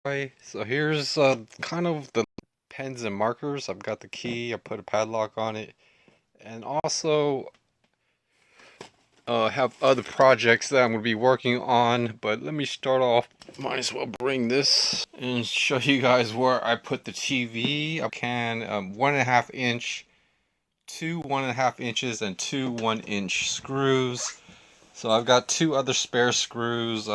Hi, so here's kind of the pens and markers. I've got the key, I put a padlock on it, and also have other projects that I'm going to be working on. But let me start off, might as well bring this and show you guys where I put the TV. I can 1.5 inch, two 1.5 inches, and two 1 inch screws. So I've got two other spare screws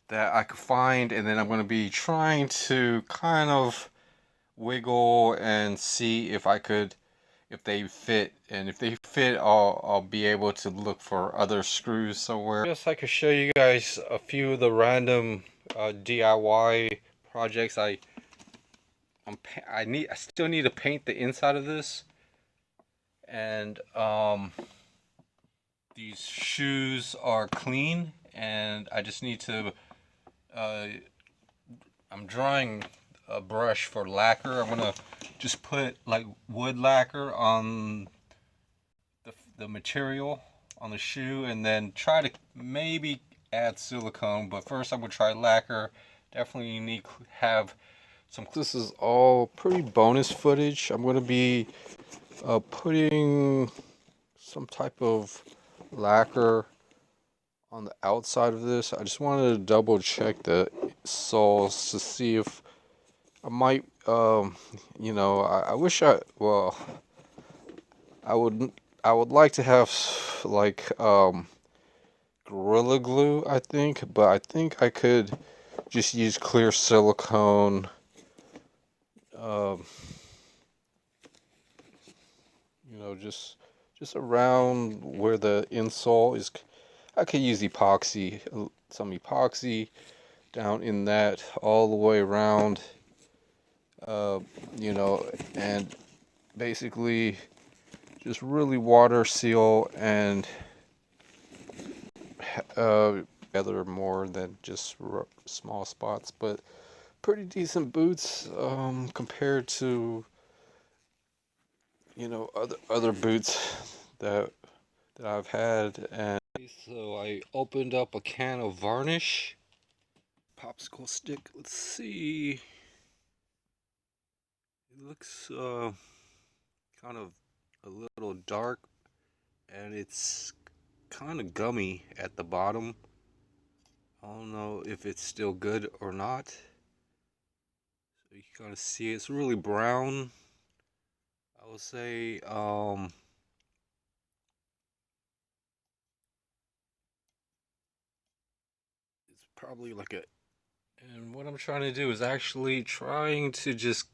that I could find, and then I'm going to be trying to kind of wiggle and see if they fit, and if they fit I'll be able to look for other screws somewhere. Just I could show you guys a few of the random DIY projects I still need to paint the inside of this, and these shoes are clean, and I just need to uh, I'm drawing a brush for lacquer. I'm gonna just put like wood lacquer on the material on the shoe, and then try to maybe add silicone. But first, I'm gonna try lacquer. Definitely need to have some. This is all pretty bonus footage. I'm gonna be putting some type of lacquer on the outside of this. I just wanted to double check the soles to see if I might, I wish well, I would, I would like to have like, Gorilla Glue, I think, but I think I could just use clear silicone, um, just around where the insole is. I could use epoxy, some epoxy down in that all the way around, uh, and basically just really water seal and together more than just small spots, but pretty decent boots compared to other boots that I've had. And so I opened up a can of varnish, popsicle stick. Let's see. It looks kind of a little dark, and it's kind of gummy at the bottom. I don't know if it's still good or not. So you can kind of see it's really brown. I would say it's probably like a, and what I'm trying to do is actually trying to just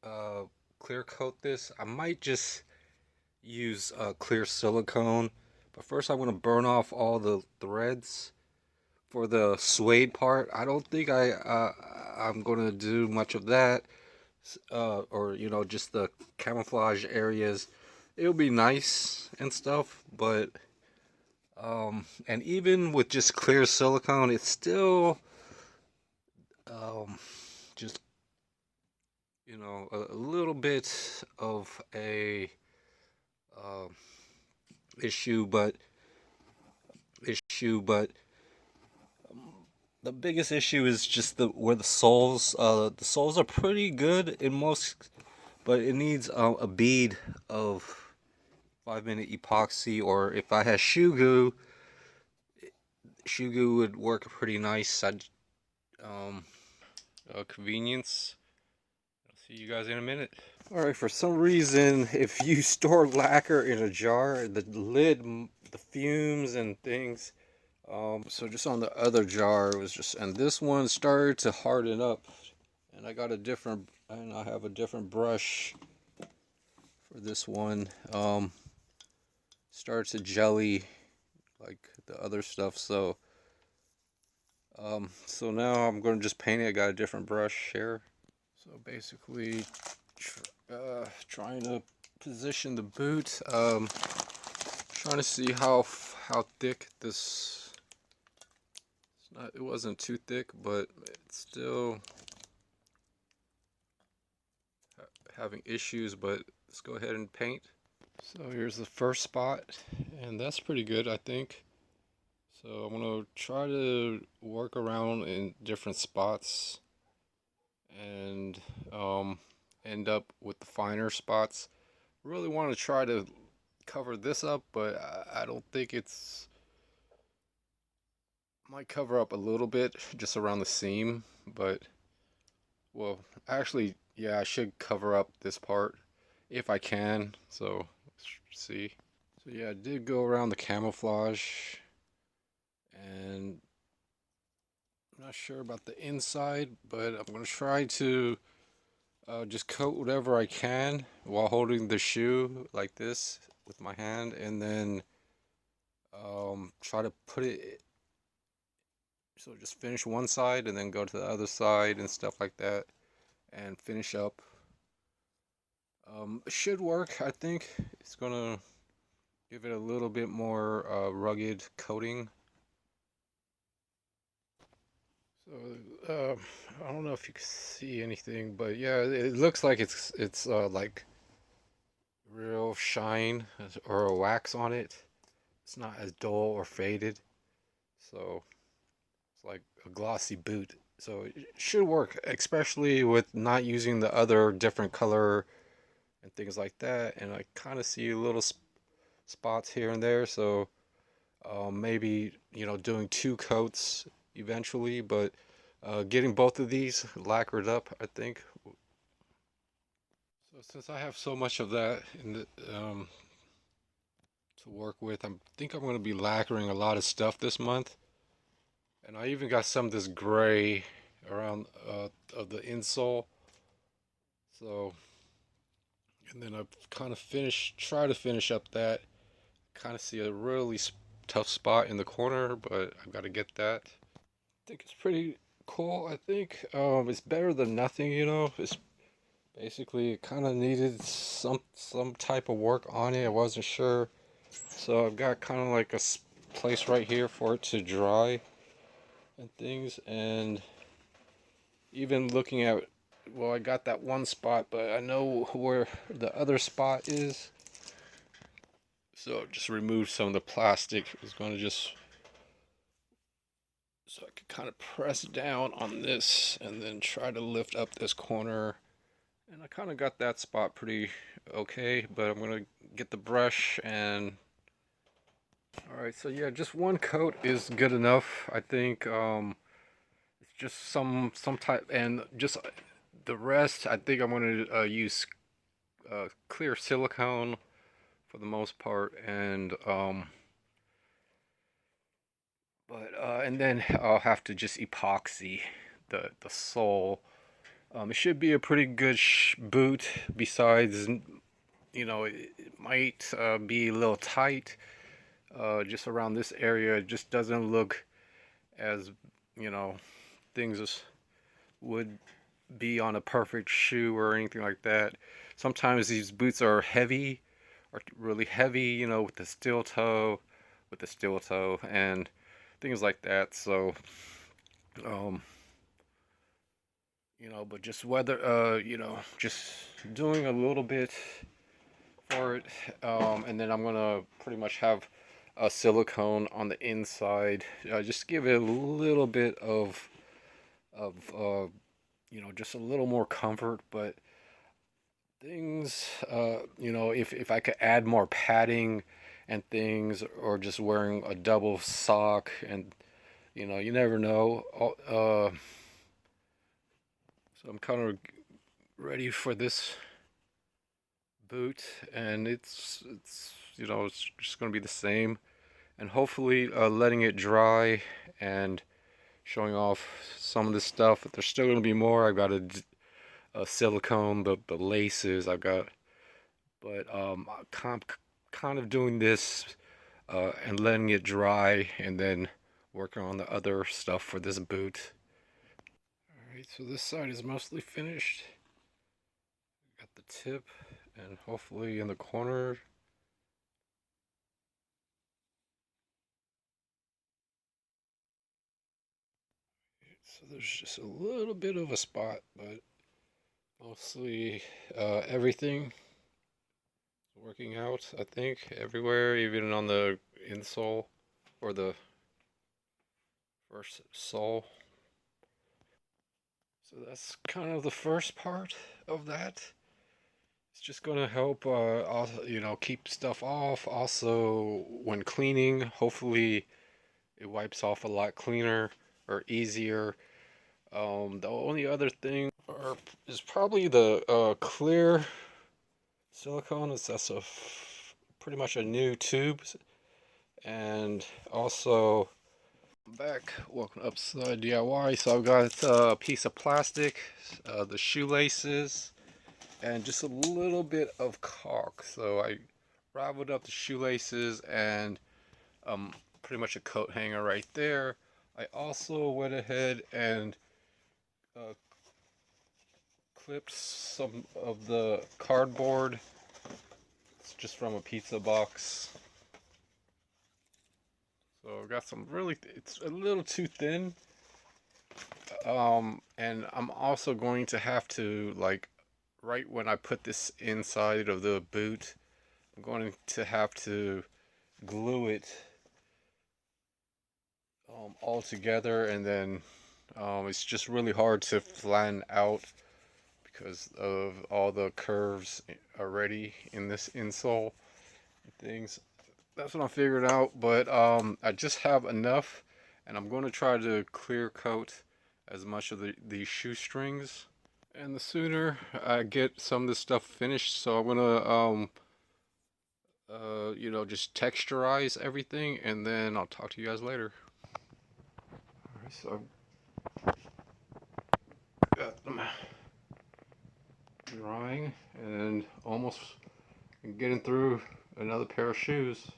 uh clear coat this. I might just use clear silicone, but first I'm going to burn off all the threads for the suede part. I don't think I'm going to do much of that, or just the camouflage areas. It'll be nice and stuff, but and even with just clear silicone, it's still just a little bit of a uh, issue, but the biggest issue is just the where the soles. The soles are pretty good in most, but it needs a bead of 5-minute epoxy, or if I had shoe goo would work pretty nice. I'd convenience. I'll see you guys in a minute. All right, for some reason, if you store lacquer in a jar, the lid, the fumes and things. So just on the other jar, it was just, and this one started to harden up, and I have a different brush for this one. Started to jelly like the other stuff, so now I'm going to just paint it. I got a different brush here. So basically, trying to position the boot. Trying to see how thick this. It wasn't too thick, but it's still having issues. But let's go ahead and paint. So here's the first spot, and that's pretty good, I think. So I'm gonna try to work around in different spots and end up with the finer spots. Really want to try to cover this up, but I don't think it's might cover up a little bit just around the seam, but well, actually, yeah, I should cover up this part if I can. So, let's see. So yeah, I did go around the camouflage, and I'm not sure about the inside, but I'm gonna try to just coat whatever I can while holding the shoe like this with my hand, and then try to put it. So just finish one side and then go to the other side and stuff like that, and finish up. It should work. I think it's gonna give it a little bit more rugged coating. So I don't know if you can see anything, but yeah, it looks like it's like real shine or a wax on it. It's not as dull or faded, so it's like a glossy boot. So it should work, especially with not using the other different color and things like that. And I kind of see little spots here and there, so maybe doing two coats eventually, but getting both of these lacquered up, I think. So since I have so much of that to work with, I think I'm going to be lacquering a lot of stuff this month, and I even got some of this gray around of the insole. So, and then I've kind of try to finish up that. Kind of see a really tough spot in the corner, but I've got to get that. I think it's pretty cool. I think it's better than nothing. It's basically it kind of needed some type of work on it. I wasn't sure, so I've got kind of like a place right here for it to dry and things. And even looking at, well, I got that one spot, but I know where the other spot is. So just remove some of the plastic. It's going to just, so I can kind of press down on this and then try to lift up this corner. And I kind of got that spot pretty okay, but I'm going to get the brush and... Alright, so yeah, just one coat is good enough. I think it's just some type, and just the rest, I think I'm going to use clear silicone for the most part, and and then I'll have to just epoxy the sole. It should be a pretty good boot. Besides, it might be a little tight just around this area. It just doesn't look as things as would be on a perfect shoe or anything like that. Sometimes these boots are heavy, or really heavy, with the steel toe, and things like that. So, um, but just whether, just doing a little bit for it, and then I'm gonna pretty much have a silicone on the inside, just give it a little bit of just a little more comfort. But things, if I could add more padding and things, or just wearing a double sock, and you never know. So I'm kind of ready for this boot, and it's just gonna be the same, and hopefully letting it dry and showing off some of this stuff. But there's still gonna be more. I've got a silicone, the laces I've got, but kind of doing this and letting it dry, and then working on the other stuff for this boot. Alright, so this side is mostly finished. Got the tip, and hopefully in the corner. So there's just a little bit of a spot, but mostly everything working out, I think, everywhere, even on the insole, or the first sole. So that's kind of the first part of that. It's just going to help, also, keep stuff off. Also, when cleaning, hopefully it wipes off a lot cleaner or easier. The only other thing is probably the clear silicone. That's pretty much a new tube. And also, back, welcome Upside DIY. So I've got a piece of plastic, the shoelaces, and just a little bit of caulk. So I raveled up the shoelaces and pretty much a coat hanger right there. I also went ahead and uh, clipped some of the cardboard. It's just from a pizza box. So I've got some really, it's a little too thin. And I'm also going to have to, like, right when I put this inside of the boot, I'm going to have to glue it all together, and then it's just really hard to flatten out because of all the curves already in this insole and things. That's what I figured out, but I just have enough, and I'm going to try to clear coat as much of these shoestrings. And the sooner I get some of this stuff finished, so I'm gonna just texturize everything, and then I'll talk to you guys later. All right, so I've got them drying and almost getting through another pair of shoes.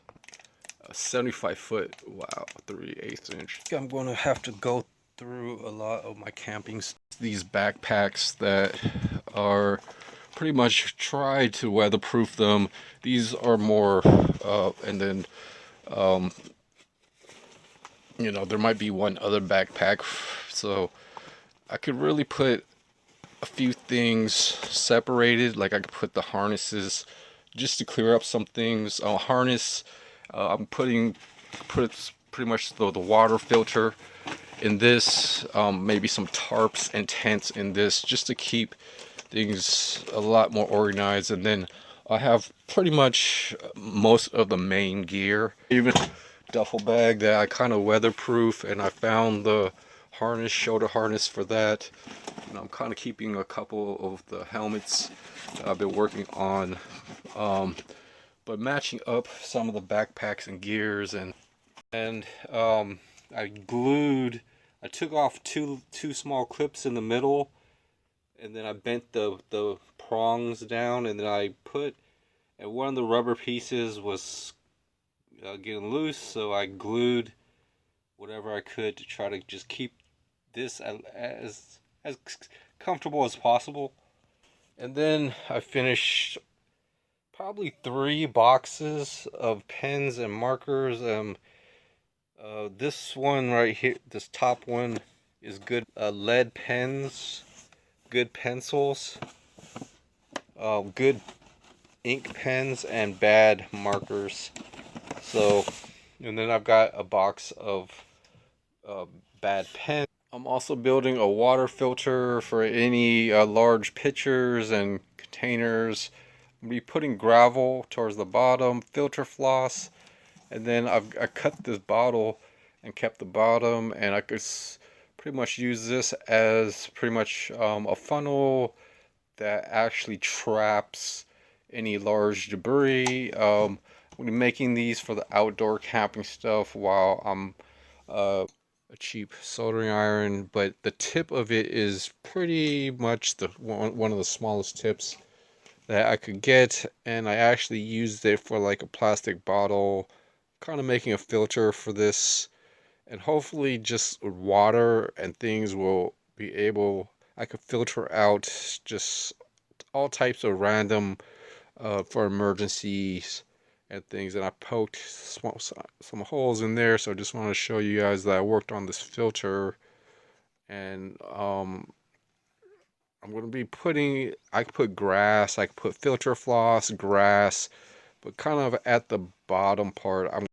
A 75 foot, wow, 3/8 inch. I'm going to have to go through a lot of my camping, these backpacks that are pretty much tried to weatherproof them. These are more, and then, there might be one other backpack, so I could really put a few things separated. Like I could put the harnesses just to clear up some things. Harness, I'm put pretty much the water filter in this, maybe some tarps and tents in this, just to keep things a lot more organized. And then I have pretty much most of the main gear, even duffel bag that I kind of weatherproof, and I found the harness, shoulder harness for that. And I'm kind of keeping a couple of the helmets that I've been working on, but matching up some of the backpacks and gears. And I took off two small clips in the middle, and then I bent the prongs down, and then I put, and one of the rubber pieces was getting loose, so I glued whatever I could to try to just keep this as comfortable as possible. And then I finished probably 3 boxes of pens and markers. This one right here, this top one, is good lead pens, good pencils, good ink pens, and bad markers. So, and then I've got a box of bad pens. I'm also building a water filter for any large pitchers and containers. I'm going to be putting gravel towards the bottom, filter floss, and then I cut this bottle and kept the bottom, and I could pretty much use this as pretty much a funnel that actually traps any large debris. I'm making these for the outdoor camping stuff while I'm a cheap soldering iron, but the tip of it is pretty much the one of the smallest tips that I could get, and I actually used it for like a plastic bottle, kind of making a filter for this, and hopefully just water and things will be able, I could filter out just all types of random for emergencies and things. And I poked some holes in there, so I just want to show you guys that I worked on this filter. And I'm going to be putting, I could put grass, I could put filter floss, grass, but kind of at the bottom part, I'm